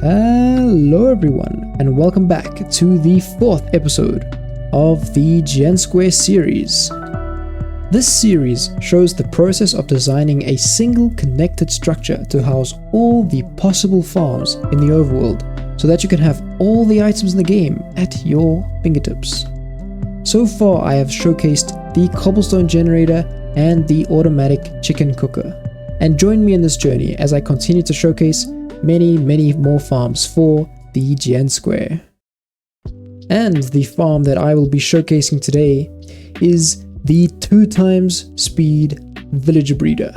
Hello everyone, and welcome back to the 4th episode of the GenSquare series. This series shows the process of designing a single connected structure to house all the possible farms in the overworld, so that you can have all the items in the game at your fingertips. So far I have showcased the cobblestone generator and the automatic chicken cooker, and join me in this journey as I continue to showcase many more farms for the GenSquare. And the farm that I will be showcasing today is the 2x speed villager breeder.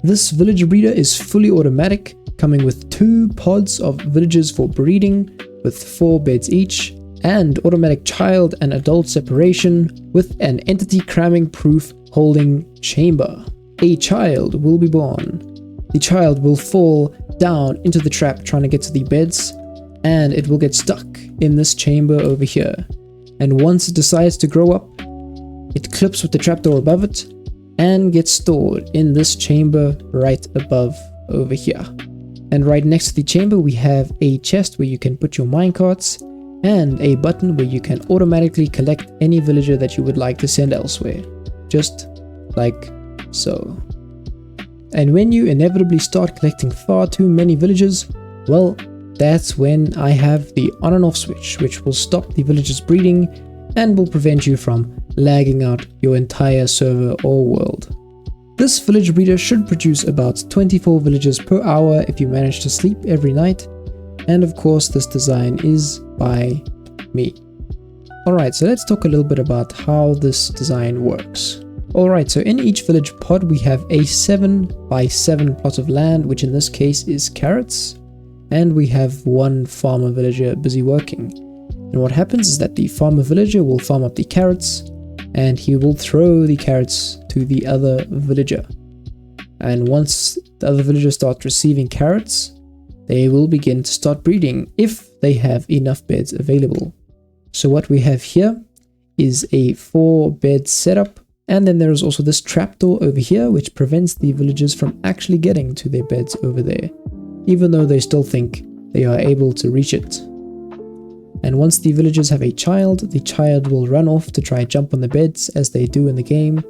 This villager breeder is fully automatic, coming with 2 pods of villagers for breeding with 4 beds each, and automatic child and adult separation with an entity cramming proof holding chamber. A child will be born. The child will fall down into the trap trying to get to the beds, and it will get stuck in this chamber over here. And once it decides to grow up, it clips with the trapdoor above it and gets stored in this chamber right above over here. And right next to the chamber we have a chest where you can put your minecarts and a button where you can automatically collect any villager that you would like to send elsewhere, just like so. And when you inevitably start collecting far too many villagers, well, that's when I have the on and off switch, which will stop the villagers breeding and will prevent you from lagging out your entire server or world. This village breeder should produce about 24 villagers per hour if you manage to sleep every night, and of course this design is by me. Alright, so let's talk a little bit about how this design works. Alright, so in each village pod we have a 7x7 plot of land, which in this case is carrots, and we have 1 farmer villager busy working. And what happens is that the farmer villager will farm up the carrots, and he will throw the carrots to the other villager. And once the other villager starts receiving carrots, they will begin to start breeding if they have enough beds available. So what we have here is a 4-bed setup. And then there is also this trapdoor over here, which prevents the villagers from actually getting to their beds over there, even though they still think they are able to reach it. And once the villagers have a child, the child will run off to try jump on the beds as they do in the game,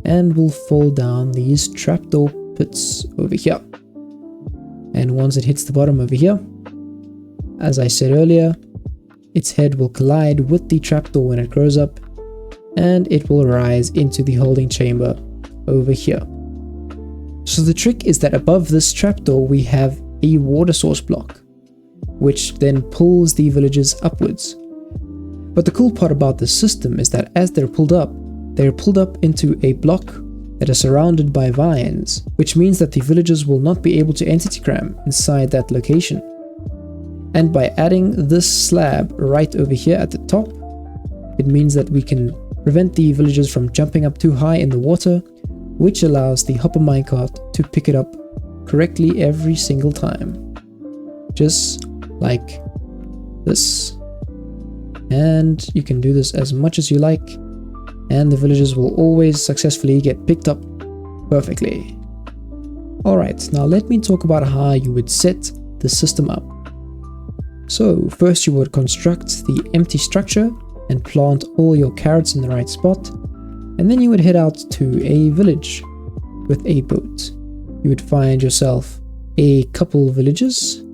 and will fall down these trapdoor pits over here. And once it hits the bottom over here, as I said earlier, its head will collide with the trapdoor when it grows up, and it will rise into the holding chamber over here. So the trick is that above this trapdoor we have a water source block, which then pulls the villagers upwards. But the cool part about this system is that as they're pulled up into a block that is surrounded by vines, which means that the villagers will not be able to entity cram inside that location. And by adding this slab right over here at the top, it means that we can prevent the villagers from jumping up too high in the water, which allows the hopper minecart to pick it up correctly every single time. Just like this. And you can do this as much as you like, and the villagers will always successfully get picked up perfectly. Alright, now let me talk about how you would set the system up. So first you would construct the empty structure and plant all your carrots in the right spot, and then you would head out to a village with a boat. You would find yourself a couple villagers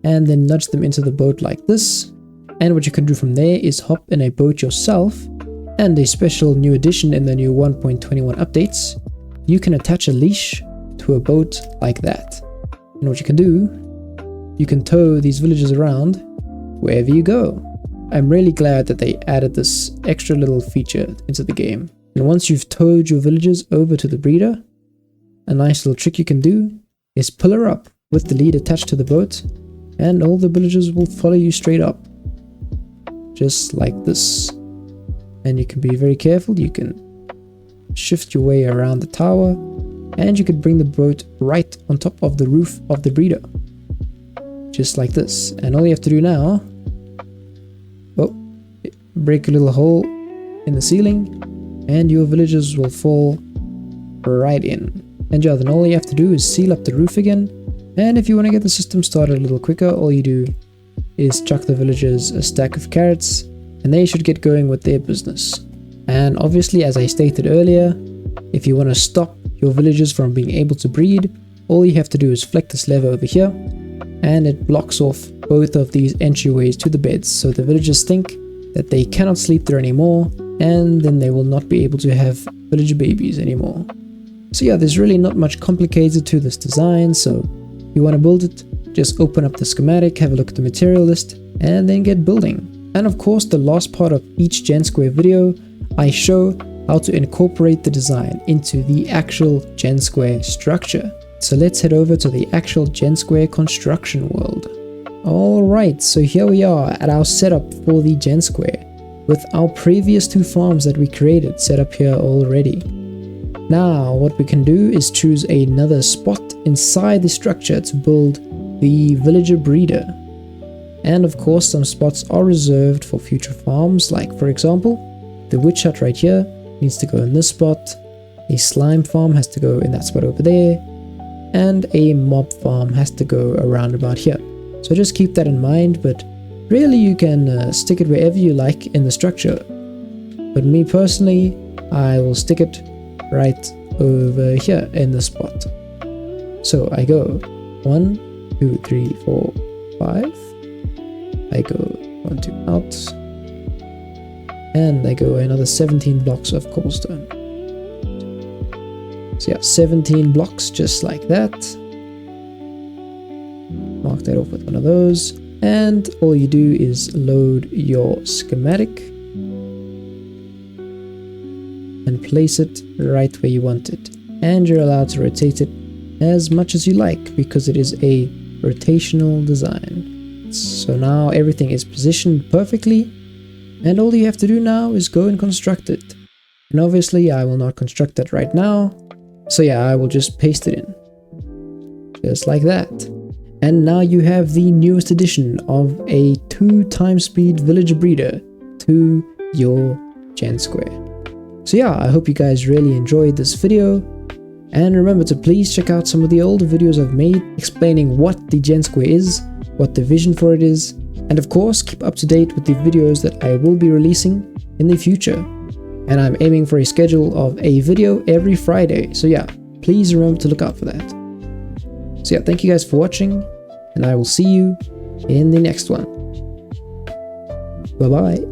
and then nudge them into the boat like this, and what you can do from there is hop in a boat yourself, and a special new addition in the new 1.21 updates, you can attach a leash to a boat like that. And what you can do, you can tow these villagers around wherever you go. I'm really glad that they added this extra little feature into the game. And once you've towed your villagers over to the breeder, a nice little trick you can do is pull her up with the lead attached to the boat, and all the villagers will follow you straight up. Just like this. And you can be very careful, you can shift your way around the tower, and you could bring the boat right on top of the roof of the breeder. Just like this. And all you have to do now, break a little hole in the ceiling, and your villagers will fall right in. And yeah, then all you have to do is seal up the roof again, And if you want to get the system started a little quicker, all you do is chuck the villagers a stack of carrots and they should get going with their business. And obviously, as I stated earlier, if you want to stop your villagers from being able to breed, all you have to do is flick this lever over here and it blocks off both of these entryways to the beds, so the villagers think that they cannot sleep there anymore, and then they will not be able to have villager babies anymore. So yeah, there's really not much complicated to this design, so if you want to build it, just open up the schematic, have a look at the material list, and then get building. And of course, the last part of each GenSquare video, I show how to incorporate the design into the actual GenSquare structure. So let's head over to the actual GenSquare construction world. Alright, so here we are at our setup for the GenSquare, with our previous two farms that we created set up here already. Now what we can do is choose another spot inside the structure to build the villager breeder. And of course some spots are reserved for future farms, like for example, the witch hut right here needs to go in this spot, a slime farm has to go in that spot over there, and a mob farm has to go around about here. So just keep that in mind, but really you can stick it wherever you like in the structure. But me personally, I will stick it right over here in the spot. So I go 1, 2, 3, 4, 5. I go 1, 2 out. And I go another 17 blocks of cobblestone. So yeah, 17 blocks just like that. Mark that off with one of those. And all you do is load your schematic and place it right where you want it. And you're allowed to rotate it as much as you like because it is a rotational design. So now everything is positioned perfectly. And all you have to do now is go and construct it. And obviously I will not construct that right now. So yeah, I will just paste it in. Just like that. And now you have the newest addition of a 2x speed villager breeder to your GenSquare. So yeah, I hope you guys really enjoyed this video. And remember to please check out some of the older videos I've made explaining what the GenSquare is, what the vision for it is, and of course keep up to date with the videos that I will be releasing in the future. And I'm aiming for a schedule of a video every Friday, so yeah, please remember to look out for that. So yeah, thank you guys for watching, and I will see you in the next one. Bye bye.